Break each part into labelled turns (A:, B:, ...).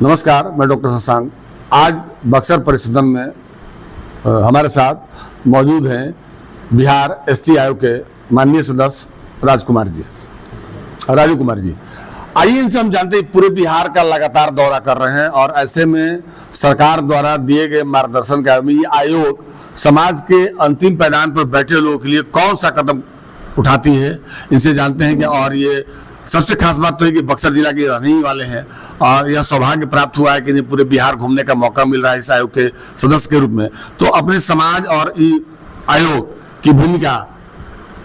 A: नमस्कार, मैं डॉक्टर शशांक। आज बक्सर परिसदन में हमारे साथ मौजूद हैं बिहार एसटी आयोग के माननीय सदस्य राजू कुमार जी। आइए इनसे हम जानते हैं, पूरे बिहार का लगातार दौरा कर रहे हैं और ऐसे में सरकार द्वारा दिए गए मार्गदर्शन का ये आयोग समाज के अंतिम पायदान पर बैठे लोगों के लिए कौन सा कदम उठाती है, इनसे जानते हैं। कि और ये सबसे खास बात तो है कि बक्सर जिला के रहने ही वाले हैं और यह सौभाग्य प्राप्त हुआ है कि इन्हें पूरे बिहार घूमने का मौका मिल रहा है इस आयोग के सदस्य के रूप में। तो अपने समाज और आयोग की भूमिका,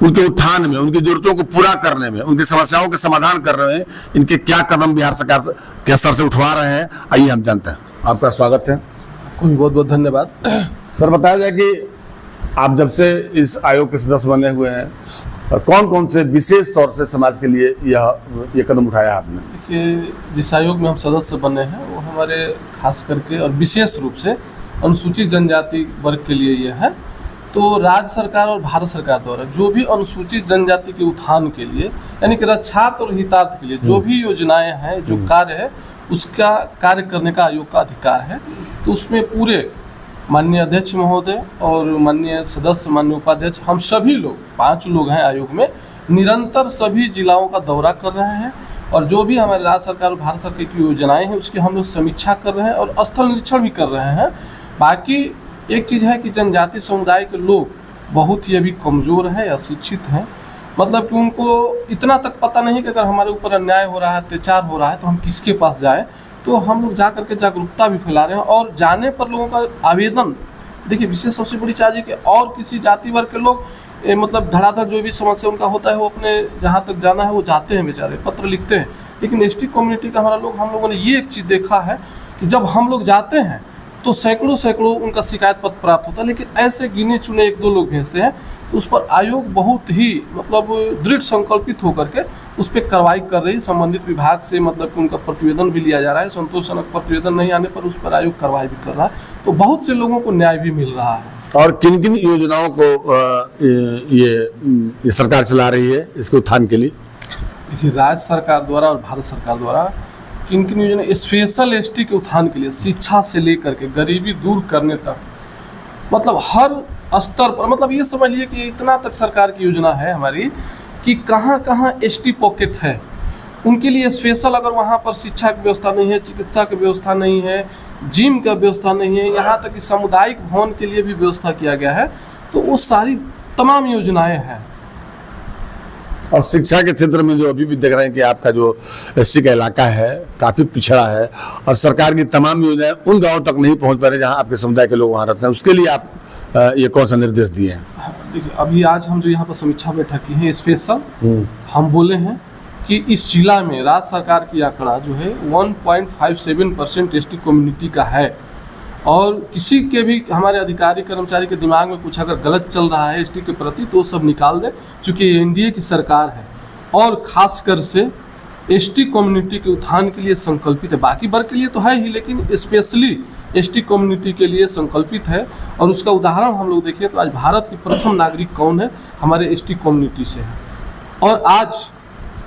A: उनके उत्थान में, उनकी जरूरतों को पूरा करने में, उनकी समस्याओं के समाधान करने में इनके क्या कदम बिहार सरकार के स्तर से उठवा रहे हैं, आइए हम जानते हैं। आपका स्वागत है।
B: बहुत बहुत धन्यवाद।
A: सर, बताया जाए कि आप जब से इस आयोग के सदस्य बने हुए हैं, कौन कौन से विशेष तौर से समाज के लिए ये कदम उठाया आपने?
B: देखिए, जिस आयोग में हम सदस्य बने हैं वो हमारे खास करके और विशेष रूप से अनुसूचित जनजाति वर्ग के लिए यह है। तो राज्य सरकार और भारत सरकार द्वारा जो भी अनुसूचित जनजाति के उत्थान के लिए, यानी कि रक्षार्थ और हितार्थ के लिए जो भी योजनाएं हैं, जो कार्य है, उसका कार्य करने का आयोग का अधिकार है। तो उसमें पूरे माननीय अध्यक्ष महोदय और माननीय सदस्य, माननीय उपाध्यक्ष, हम सभी लोग 5 लोग हैं आयोग में, निरंतर सभी जिलाओं का दौरा कर रहे हैं और जो भी हमारे राज्य सरकार और भारत सरकार की योजनाएं हैं उसकी हम लोग समीक्षा कर रहे हैं और स्थल निरीक्षण भी कर रहे हैं। बाकी एक चीज़ है कि जनजाति समुदाय के लोग बहुत ही अभी कमज़ोर हैं, अशिक्षित हैं। मतलब कि उनको इतना तक पता नहीं कि अगर हमारे ऊपर अन्याय हो रहा है, अत्याचार हो रहा है, तो हम किसके पास जाएं। तो हम लोग जा करके जागरूकता भी फैला रहे हैं और जाने पर लोगों का आवेदन, देखिए विशेष सबसे बड़ी चीज़ है कि और किसी जाति वर्ग के लोग मतलब धड़ाधड़ जो भी समस्या उनका होता है वो अपने जहाँ तक जाना है वो जाते हैं, बेचारे पत्र लिखते हैं। लेकिन एसटी कम्युनिटी का हम लोगों ने ये एक चीज़ देखा है कि जब हम लोग जाते हैं तो सैकड़ों उनका शिकायत पत्र प्राप्त होता है, लेकिन ऐसे गिने चुने 1-2 लोग भेजते हैं। तो उस पर आयोग बहुत ही मतलब दृढ़ संकल्पित होकर के उस पर कार्रवाई कर रही है। संबंधित विभाग से मतलब कि उनका प्रतिवेदन भी लिया जा रहा है। संतोषजनक प्रतिवेदन नहीं आने पर उस पर आयोग कार्रवाई भी कर रहा है। तो बहुत से लोगों को न्याय भी मिल रहा है।
A: और किन किन योजनाओं को ये सरकार चला रही है इसके उत्थान के लिए?
B: देखिए, राज्य सरकार द्वारा और भारत सरकार द्वारा किन किन योजना, स्पेशल एसटी के उत्थान के लिए शिक्षा से लेकर के गरीबी दूर करने तक, मतलब हर स्तर पर, मतलब ये समझिए कि इतना तक सरकार की योजना है हमारी कि कहाँ कहाँ एसटी पॉकेट है उनके लिए स्पेशल। अगर वहाँ पर शिक्षा की व्यवस्था नहीं है, चिकित्सा की व्यवस्था नहीं है, जिम का व्यवस्था नहीं है, यहाँ तक कि सामुदायिक भवन के लिए भी व्यवस्था किया गया है। तो वो सारी तमाम योजनाएं हैं।
A: और शिक्षा के क्षेत्र में जो अभी भी देख रहे हैं कि आपका जो एसटी का इलाका है काफ़ी पिछड़ा है और सरकार की तमाम योजनाएं उन गाँव तक नहीं पहुँच पा रही जहाँ आपके समुदाय के लोग वहाँ रहते हैं, उसके लिए आप ये कौन सा निर्देश दिए हैं?
B: देखिए, अभी आज हम जो यहाँ पर समीक्षा बैठक की है स्पेशल, हम बोले हैं कि इस जिला में राज्य सरकार की आंकड़ा जो है 1.57% एसटी कम्युनिटी का है और किसी के भी हमारे अधिकारी कर्मचारी के दिमाग में कुछ अगर गलत चल रहा है एसटी के प्रति तो सब निकाल दें, क्योंकि एनडीए की सरकार है और खासकर से एसटी कम्युनिटी के उत्थान के लिए संकल्पित है। बाकी वर्ग के लिए तो है ही, लेकिन स्पेशली एसटी कम्युनिटी के लिए संकल्पित है। और उसका उदाहरण हम लोग देखें तो आज भारत की प्रथम नागरिक कौन है, हमारे एसटी कम्युनिटी से है। और आज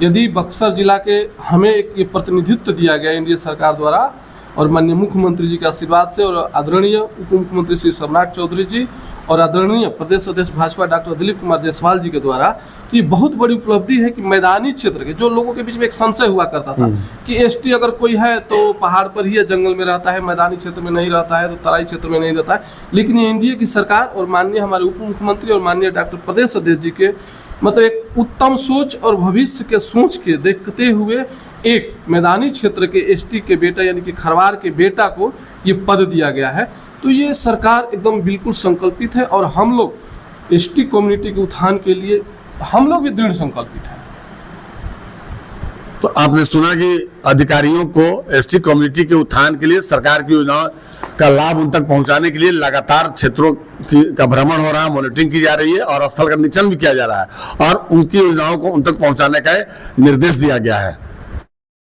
B: यदि बक्सर जिला के हमें एक ये प्रतिनिधित्व दिया गया एनडीए सरकार द्वारा और माननीय मुख्यमंत्री जी के आशीर्वाद से और आदरणीय उप मुख्यमंत्री श्री सम्राट चौधरी जी और आदरणीय प्रदेश अध्यक्ष भाजपा डॉक्टर दिलीप कुमार जायसवाल जी के द्वारा, तो ये बहुत बड़ी उपलब्धि है कि मैदानी क्षेत्र के जो लोगों के बीच में एक संशय हुआ करता था कि एसटी अगर कोई है तो पहाड़ पर ही है, जंगल में रहता है, मैदानी क्षेत्र में नहीं रहता है, तो तराई क्षेत्र में नहीं रहता है। लेकिन ये एनडीए की सरकार और माननीय हमारे उप मुख्यमंत्री और माननीय डॉक्टर प्रदेश अध्यक्ष जी के मतलब एक उत्तम सोच और भविष्य के सोच के देखते हुए एक मैदानी क्षेत्र के एसटी के बेटा यानी कि खरवार के बेटा को ये पद दिया गया है। तो ये सरकार एकदम बिल्कुल संकल्पित है और हम लोग एसटी कम्युनिटी के उत्थान के लिए हम लोग भी दृढ़ संकल्पित हैं।
A: तो आपने सुना कि अधिकारियों को एसटी कम्युनिटी के उत्थान के लिए सरकार की योजनाओं का लाभ उन तक पहुंचाने के लिए लगातार क्षेत्रों का भ्रमण हो रहा है, मॉनिटरिंग की जा रही है और स्थल का निरीक्षण भी किया जा रहा है और उनकी योजनाओं को उन तक पहुंचाने का निर्देश दिया गया है।